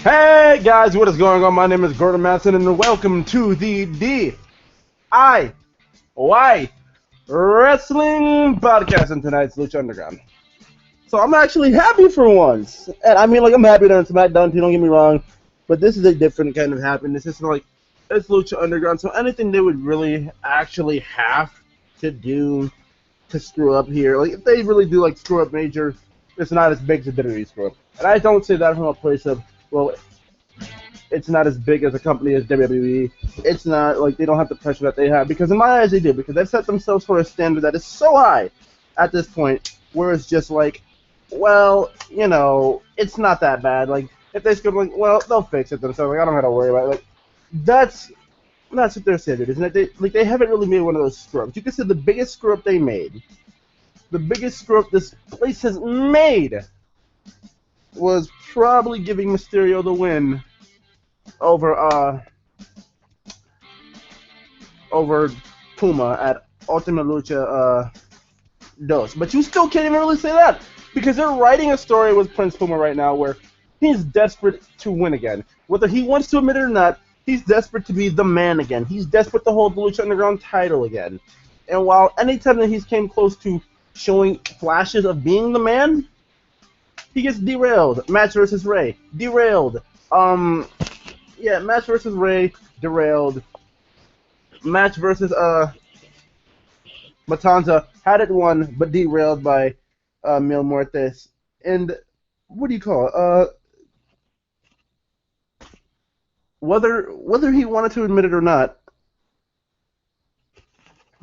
Hey guys, what is going on? My name is Gordon Matson, and welcome to the DIY Wrestling Podcast and tonight's Lucha Underground. So I'm actually happy for once, and I mean, like, I'm happy that SmackDown. Don't get me wrong, but this is a different kind of happiness. It's like it's Lucha Underground, so anything they would really actually have to do to screw up here, like if they really do like screw up major, it's not as big as a WWE screw up. And I don't say that from a place of, well, it's not as big as a company as WWE. It's not like they don't have the pressure that they have, because in my eyes they do, because they've set themselves for a standard that is so high at this point where it's just like, well, you know, it's not that bad. Like if they screw up, like, well, they'll fix it themselves. Like I don't have to worry about it. Like that's what their standard is. And they haven't really made one of those screw ups. You can say the biggest screw up they made, the biggest screw up this place has made, was probably giving Mysterio the win over Puma at Ultimate Lucha Dos. But you still can't even really say that, because they're writing a story with Prince Puma right now where he's desperate to win again. Whether he wants to admit it or not, he's desperate to be the man again. He's desperate to hold the Lucha Underground title again. And while anytime that he's came close to showing flashes of being the man, he gets derailed. Match versus Ray, derailed. Match versus Ray, derailed. Match versus Matanza, had it won, but derailed by Mil Muertes. And what do you call it? Whether he wanted to admit it or not,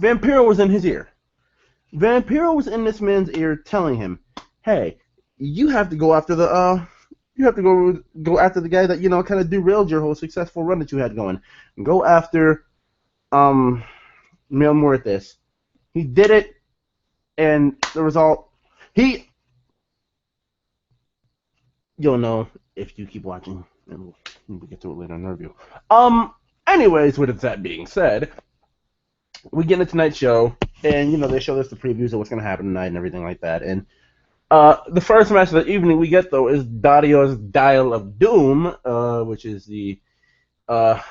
Vampiro was in his ear. Vampiro was in this man's ear telling him, hey, you have to go after the go after the guy that, you know, kind of derailed your whole successful run that you had going. Go after Mil Muertes. He did it, and the result, you'll know if you keep watching, and we'll get to it later in the review. Anyways, with that being said, we get into tonight's show, and, you know, they show us the previews of what's going to happen tonight and everything like that, and the first match of the evening we get, though, is Dario's Dial of Doom, which is the, I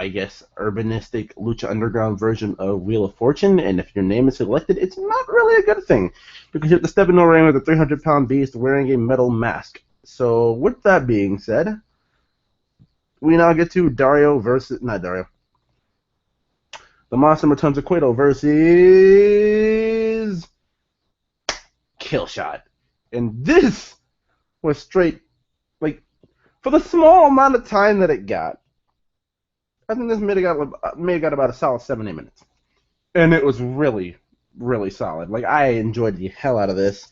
guess, urbanistic Lucha Underground version of Wheel of Fortune, and if your name is selected, it's not really a good thing, because you have to step in the ring with a 300-pound beast wearing a metal mask. So, with that being said, we now get to the Monster Matanza Cueto versus Killshot. And this was straight, like, for the small amount of time that it got, I think this may have got about a solid 7-8 minutes. And it was really, really solid. Like, I enjoyed the hell out of this.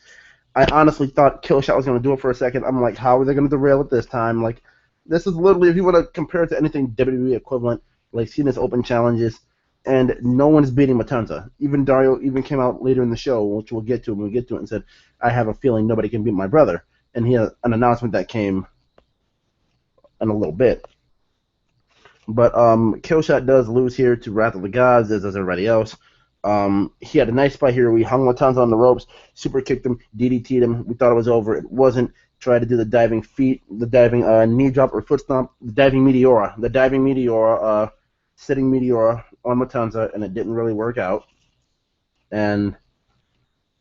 I honestly thought Killshot was going to do it for a second. I'm like, how are they going to derail it this time? Like, this is literally, if you want to compare it to anything WWE equivalent, like Cena's Open Challenges, and no one's beating Matanza. Even Dario even came out later in the show, which we'll get to when we get to it, and said, I have a feeling nobody can beat my brother. And he had an announcement that came in a little bit. But Killshot does lose here to Wrath of the Gods, as does everybody else. He had a nice spot here. We hung Matanza on the ropes, super kicked him, DDT'd him. We thought it was over. It wasn't. Tried to do the diving feet, the diving knee drop or foot stomp, the diving Meteora, sitting Meteora on Matanza, and it didn't really work out. And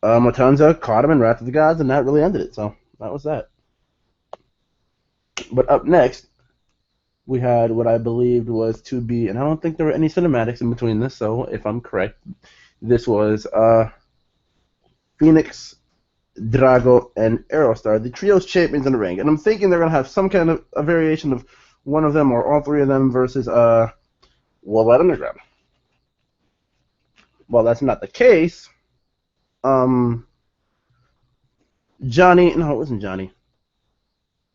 Matanza caught him in Wrath of the Gods, and that really ended it. So that was that. But up next, we had what I believed was to be, and I don't think there were any cinematics in between this, so if I'm correct, this was Phoenix, Drago, and Aerostar, the trios champions in the ring. And I'm thinking they're going to have some kind of a variation of one of them or all three of them versus Worldwide Underground. Well, that's not the case. Johnny, no, it wasn't Johnny.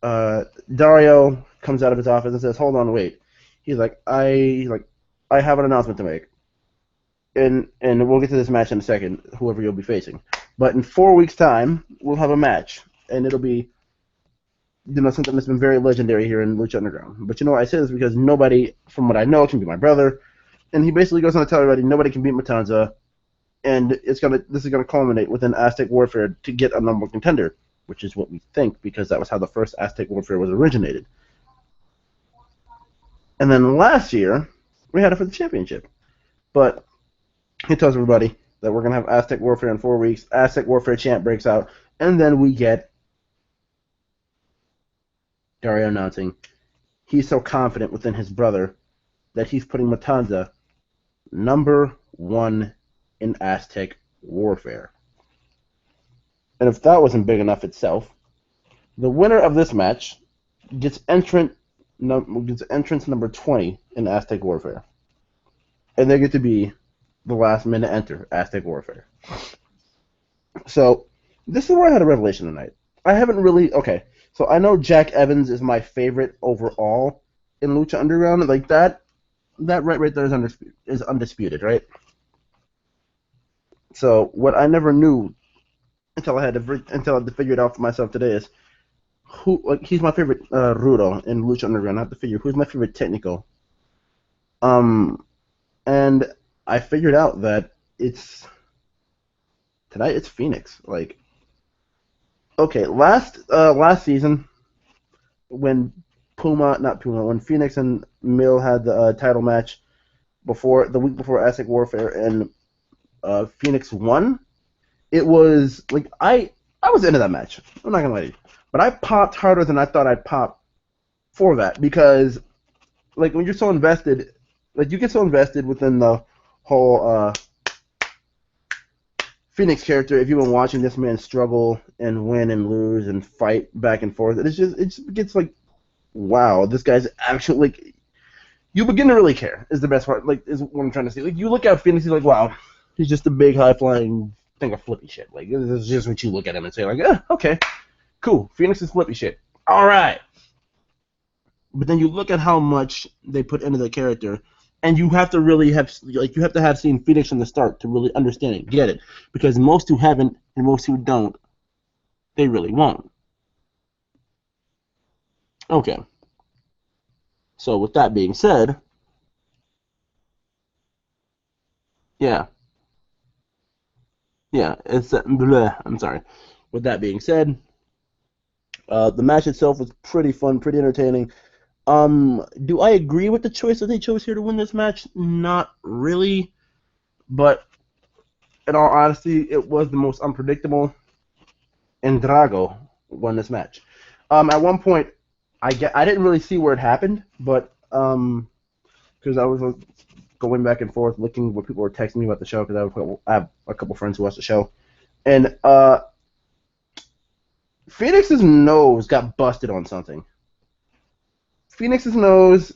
Dario comes out of his office and says, hold on, wait. He's like, I have an announcement to make. And we'll get to this match in a second, whoever you'll be facing. But in 4 weeks' time, we'll have a match. And it'll be, you know, something that's been very legendary here in Lucha Underground. But you know why I say this? Because nobody, from what I know, can be my brother. And he basically goes on to tell everybody nobody can beat Matanza. And this is gonna culminate with an Aztec Warfare to get a number one contender, which is what we think, because that was how the first Aztec Warfare was originated. And then last year, we had it for the championship. But he tells everybody that we're going to have Aztec Warfare in 4 weeks. Aztec Warfare champ breaks out. And then we get Dario announcing he's so confident within his brother that he's putting Matanza #1 in Aztec Warfare. And if that wasn't big enough itself, the winner of this match gets entrance number 20 in Aztec Warfare. And they get to be the last man to enter Aztec Warfare. So, this is where I had a revelation tonight. I haven't really... Okay, so I know Jack Evans is my favorite overall in Lucha Underground. Like, that right there is undisputed, right? So, what I never knew until I had to figure it out for myself today is he's my favorite Rudo in Lucha Underground. I have to figure who's my favorite Technical. And I figured out that tonight it's Phoenix. Like, okay, last season when when Phoenix and Mill had the title match the week before Aztec Warfare, and Phoenix won, it was like I was into that match. I'm not gonna lie to you, but I popped harder than I thought I'd pop for that, because like when you're so invested, like you get so invested within the whole Phoenix character. If you've been watching this man struggle and win and lose and fight back and forth, it just gets like, wow, this guy's actually like. You begin to really care. Is the best part. Like, is what I'm trying to say. Like, you look at Phoenix, you're like, wow, he's just a big high flying thing of flippy shit. Like, this is just what you look at him and say, like, okay, cool. Phoenix is flippy shit. All right. But then you look at how much they put into the character, and you have to really have seen Phoenix from the start to really understand it, get it. Because most who haven't and most who don't, they really won't. Okay. So with that being said, yeah, it's I'm sorry. With that being said, the match itself was pretty fun, pretty entertaining. Do I agree with the choice that they chose here to win this match? Not really, but in all honesty, it was the most unpredictable, and Drago won this match. At one point, I didn't really see where it happened, but because I was going back and forth looking what people were texting me about the show, because I have a couple friends who watch the show, and Phoenix's nose got busted on something. Phoenix's nose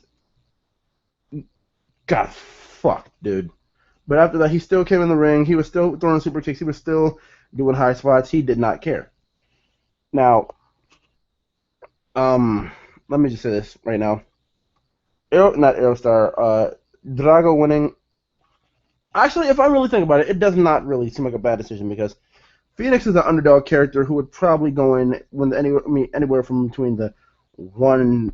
got fucked, dude. But after that, he still came in the ring. He was still throwing super kicks. He was still doing high spots. He did not care. Now, let me just say this right now. Not Aerostar. Drago winning. Actually, if I really think about it, it does not really seem like a bad decision, because Phoenix is an underdog character who would probably go in anywhere from between the 1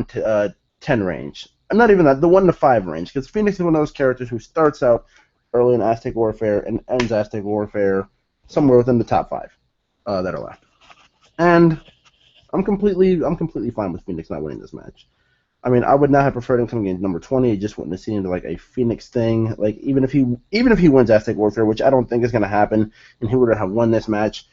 to 10 range. Not even that, the 1 to 5 range, because Phoenix is one of those characters who starts out early in Aztec Warfare and ends Aztec Warfare somewhere within the top 5 that are left. And I'm completely fine with Phoenix not winning this match. I mean, I would not have preferred him coming in number 20. It just wouldn't have seemed like a Phoenix thing. Like, even if he wins Aztec Warfare, which I don't think is going to happen, and he would have won this match,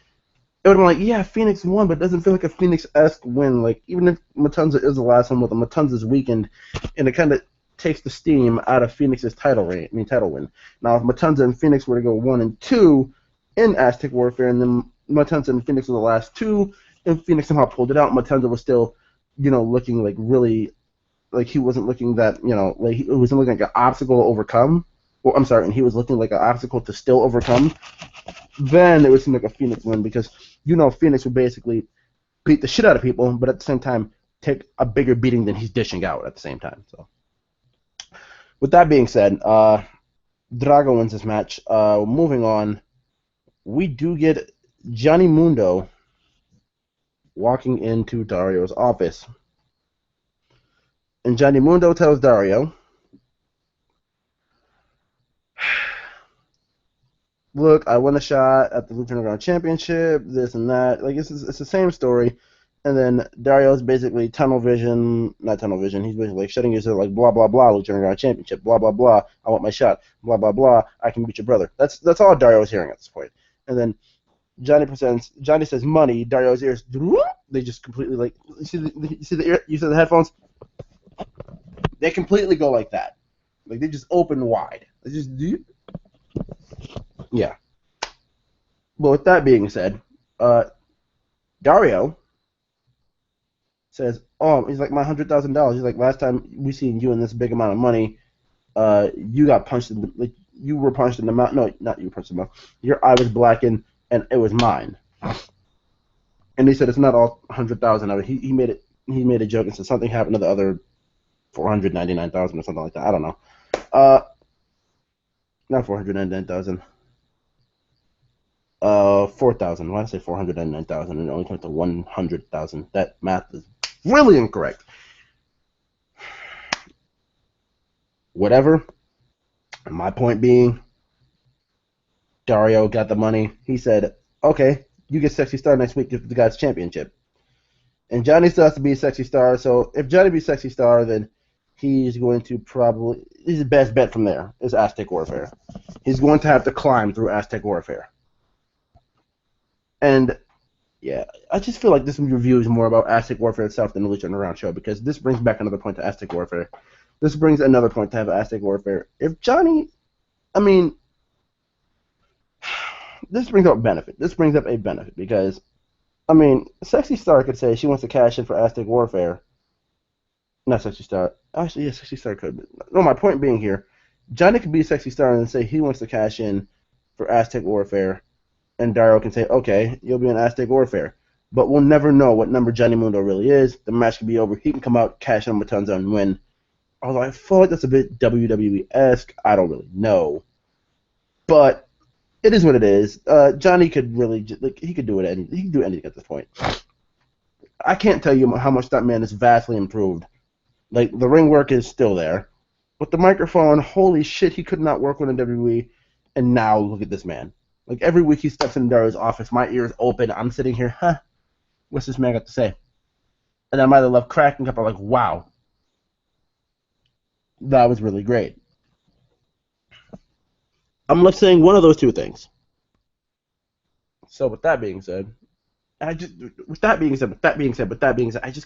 it would have been like, yeah, Phoenix won, but it doesn't feel like a Phoenix-esque win. Like, even if Matanza is the last one with him, Matanza's weakened, and it kind of takes the steam out of Phoenix's title win. Now, if Matanza and Phoenix were to go 1 and 2 in Aztec Warfare, and then Matanza and Phoenix were the last 2, and Phoenix somehow pulled it out, Matanza was still, looking like really, like he wasn't looking that, like he wasn't looking like an obstacle to overcome. Well, I'm sorry, and he was looking like an obstacle to still overcome. Then it would seem like a Phoenix win, because Phoenix would basically beat the shit out of people, but at the same time take a bigger beating than he's dishing out at the same time. So, with that being said, Drago wins this match. Moving on, we do get Johnny Mundo walking into Dario's office. And Johnny Mundo tells Dario, look, I won a shot at the Lucha Underground Championship, this and that. Like, it's the same story. And then Dario's basically tunnel vision, not tunnel vision. He's basically like shutting his head, like blah blah blah. Lucha Underground Championship, blah blah blah. I want my shot, blah blah blah. I can beat your brother. That's all Dario's hearing at this point. And then Johnny says money. Dario's ears, they just completely like you see the headphones. They completely go like that, like they just open wide. They just yeah. But with that being said, Dario says, "Oh, he's like my $100,000. He's like last time we seen you in this big amount of money, you got punched in the like you were punched in the mouth. No, not you punched in the mouth. Your eye was blackened, and it was mine." And he said it's not all 100,000 of it. He made it. He made a joke and said something happened to the other 499,000 or something like that. I don't know. Not 499,000. 4,000. Why did I say 499,000 and it only comes to 100,000? That math is really incorrect. Whatever. My point being, Dario got the money. He said, okay, you get Sexy Star next week if the guy's championship. And Johnny still has to be a Sexy Star, so if Johnny be Sexy Star, then he's going to probably, he's the best bet from there, is Aztec Warfare. He's going to have to climb through Aztec Warfare. And, yeah, I just feel like this review is more about Aztec Warfare itself than the Lucha Underground show, because this brings back another point to Aztec Warfare. This brings another point to have Aztec Warfare. If Johnny, I mean, this brings up a benefit. This brings up a benefit, because, I mean, Sexy Star could say she wants to cash in for Aztec Warfare. Not Sexy Star. Actually, yeah, Sexy Star could. No, my point being here, Johnny could be Sexy Star and say he wants to cash in for Aztec Warfare, and Dario can say, okay, you'll be in Aztec Warfare. But we'll never know what number Johnny Mundo really is. The match can be over. He can come out, cash in Matanza, and win. Although I feel like that's a bit WWE-esque. I don't really know. But it is what it is. Johnny could really, he could do it. He can do anything at this point. I can't tell you how much that man is vastly improved. Like, the ring work is still there. With the microphone, holy shit, he could not work with the WWE. And now, look at this man. Like, every week he steps in Dario's office, my ears open, I'm sitting here, what's this man got to say? And I might have left cracking up, I'm like, wow. That was really great. I'm left saying one of those two things. So with that being said, I just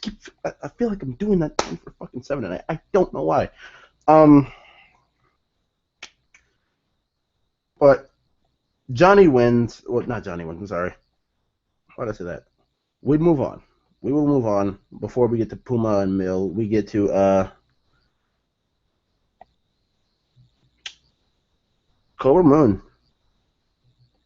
keep, I feel like I'm doing that thing for fucking 7 and I don't know why. But Johnny wins. Well, not Johnny wins. I'm sorry. Why did I say that? We move on. We will move on before we get to Puma and Mill. We get to Cobra Moon,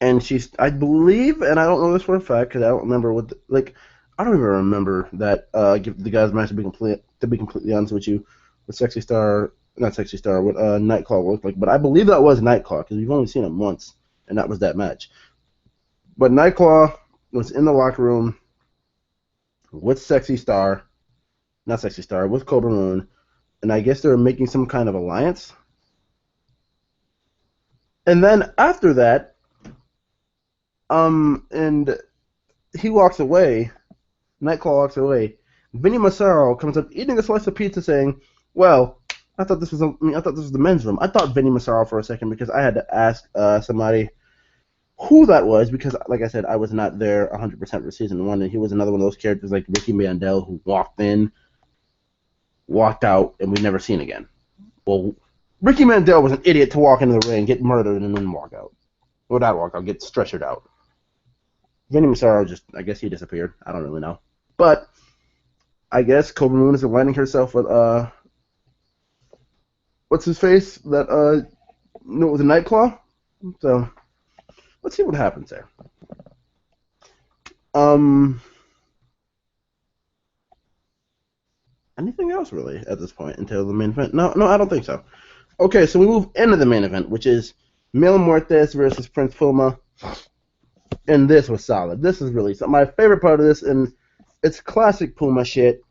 and she's, I believe, and I don't know this for a fact because I don't remember what I don't even remember that the guys' match to be completely honest with you, with Sexy Star, not Sexy Star, what Nightclaw looked like, but I believe that was Nightclaw because we've only seen him once, and that was that match. But Nightclaw was in the locker room with Sexy Star, not Sexy Star, with Cobra Moon, and I guess they were making some kind of alliance. And then after that, and he walks away, Nightclaw walks away. Vinny Massaro comes up eating a slice of pizza, saying, "Well, I thought this was the men's room." I thought Vinny Massaro for a second because I had to ask somebody who that was because, like I said, I was not there 100% for season 1, and he was another one of those characters like Ricky Mandel who walked in, walked out, and we've never seen again. Well, Ricky Mandel was an idiot to walk into the ring, get murdered, and then walk out. Or not walk out, get stretchered out. Vinny Massaro I guess he disappeared. I don't really know. But I guess Cobra Moon is aligning herself with, what's his face? That, with the Nightclaw? So, let's see what happens there. Anything else, really, at this point, until the main event? No, I don't think so. Okay, so we move into the main event, which is Mil Muertes versus Prince Puma. And this was solid. This is really something. My favorite part of this, and it's classic Puma shit,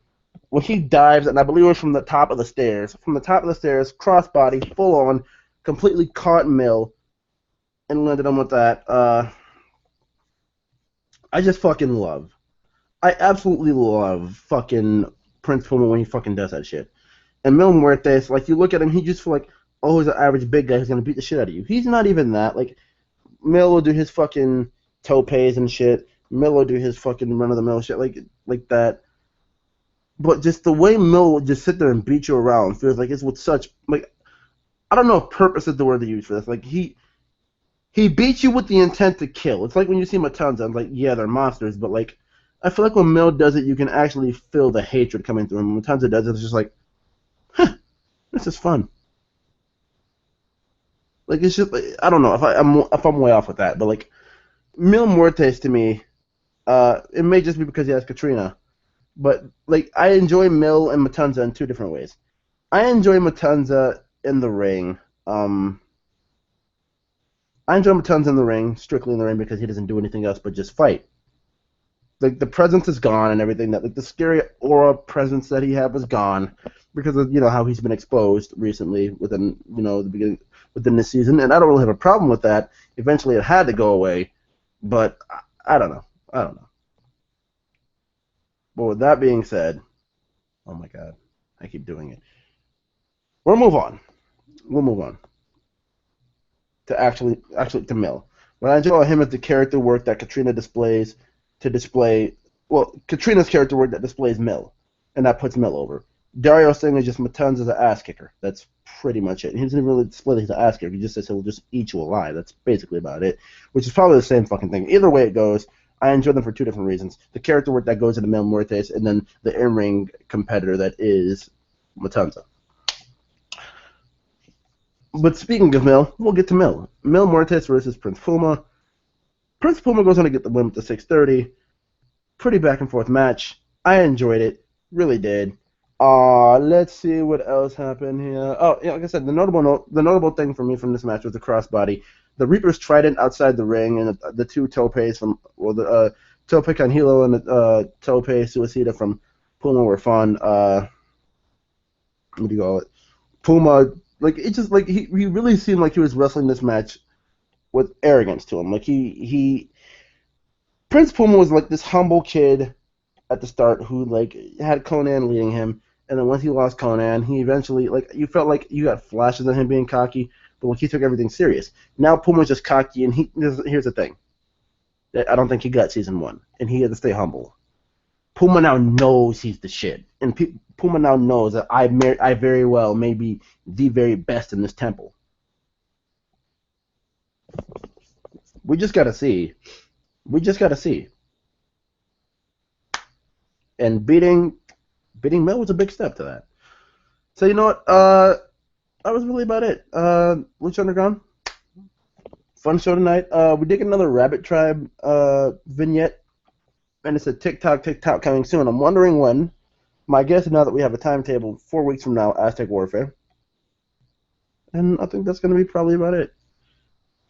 when he dives, and I believe it was from the top of the stairs. From the top of the stairs, crossbody, full on, completely caught Mil, and landed him with that. I just fucking love I absolutely love fucking Prince Puma when he fucking does that shit. And Mil Muertes, like you look at him, he just feel like, oh, he's an average big guy who's gonna beat the shit out of you. He's not even that. Like Mil will do his fucking topes and shit. Mil will do his fucking run of the mill shit like that. But just the way Mil will just sit there and beat you around feels like it's with such like I don't know if purpose is the word to use for this. Like he beats you with the intent to kill. It's like when you see Matanza, I'm like, yeah, they're monsters, but like I feel like when Mil does it, you can actually feel the hatred coming through him. When Matanza does it, it's just like, huh, this is fun. Like it's just like, I don't know if I'm way off with that, but like Mil Muertes to me, it may just be because he has Katrina, but like I enjoy Mil and Matanza in two different ways. I enjoy Matanza in the ring. I enjoy Matanza in the ring, strictly in the ring because he doesn't do anything else but just fight. Like the presence is gone and everything. That like the scary aura presence that he had was gone because of how he's been exposed recently within the beginning within this season, and I don't really have a problem with that. Eventually, it had to go away, but I don't know. I don't know. But with that being said, oh my god, I keep doing it. We'll move on. We'll move on to actually to Mil. What I enjoy about him is the character work that Katrina displays to display. Well, Katrina's character work that displays Mil, and that puts Mil over. Dario's thing is just Matanza's an ass kicker. That's pretty much it. He doesn't really display that he's an ass kicker. He just says he'll just eat you alive. That's basically about it, which is probably the same fucking thing. Either way it goes, I enjoy them for two different reasons. The character work that goes into Mil Muertes, and then the in-ring competitor that is Matanza. But speaking of Mil, we'll get to Mil. Mil Muertes versus Prince Puma. Prince Puma goes on to get the win with the 630. Pretty back and forth match. I enjoyed it. Really did. Let's see what else happened here. Oh, yeah, like I said, the notable thing for me from this match was the crossbody. The Reaper's Trident outside the ring and the two topes from, well, the tope con hilo and the tope suicida from Puma were fun. What do you call it? Puma, like, it just, like, he really seemed like he was wrestling this match with arrogance to him. Like, Prince Puma was like this humble kid at the start who, like, had Conan leading him, and then once he lost Conan, he eventually, like, you felt like you got flashes of him being cocky, but like, he took everything serious. Now Puma's just cocky, and here's the thing. I don't think he got season 1, and he had to stay humble. Puma now knows he's the shit, and Puma now knows that I very well may be the very best in this temple. We just gotta see. And beating Mel was a big step to that. So you know what? That was really about it. Lucha Underground. Fun show tonight. We did get another Rabbit Tribe vignette, and it's a TikTok coming soon. I'm wondering when. My guess is now that we have a timetable, 4 weeks from now, Aztec Warfare. And I think that's going to be probably about it.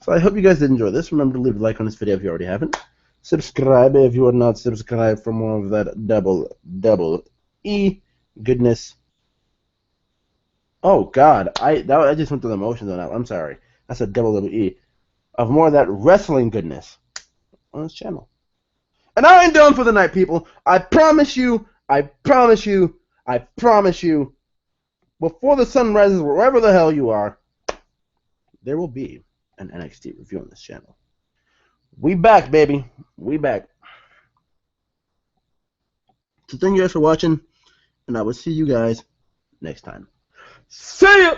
So I hope you guys did enjoy this. Remember to leave a like on this video if you already haven't. Subscribe if you are not subscribed for more of that double E goodness. Oh God, I just went through the motions on that. I'm sorry. I said double E of more of that wrestling goodness on this channel. And I ain't done for the night, people. I promise you. Before the sun rises, wherever the hell you are, there will be an NXT review on this channel. We back, baby. We back. So thank you guys for watching, and I will see you guys next time. See ya!